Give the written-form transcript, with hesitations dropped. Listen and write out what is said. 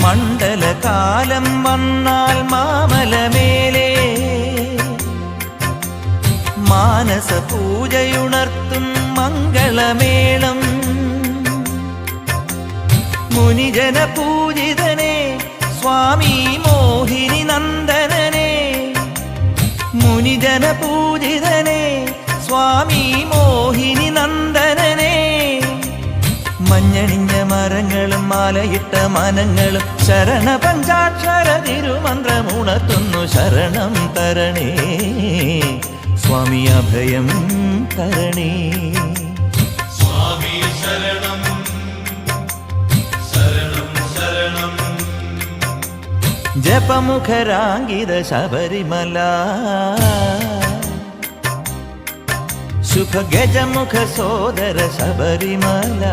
മണ്ഡലകാലം വന്നാൽ മാമലമേലേ മാനസ പൂജയുണർത്തും മംഗളമേളം. മുനിജന പൂജിതനേ സ്വാമി മോഹിനി നന്ദനനേ, മുനിജന പൂജിതനേ സ്വാമി മോഹിനി നന്ദനനേ. മഞ്ഞണിഞ്ഞ മരങ്ങളും മാലയിട്ട മനങ്ങളും ശരണ പഞ്ചാക്ഷര തിരുമന്ത്രമുണർത്തുന്നു. ശരണം തരണേ സ്വാമി, അഭയം തരണേ സ്വാമി. ശരണം ശരണം ശരണം. ജപമുഖരാങ്കിത ശബരിമല, ശുഭ ഗജമുഖ സോദര ശബരിമല.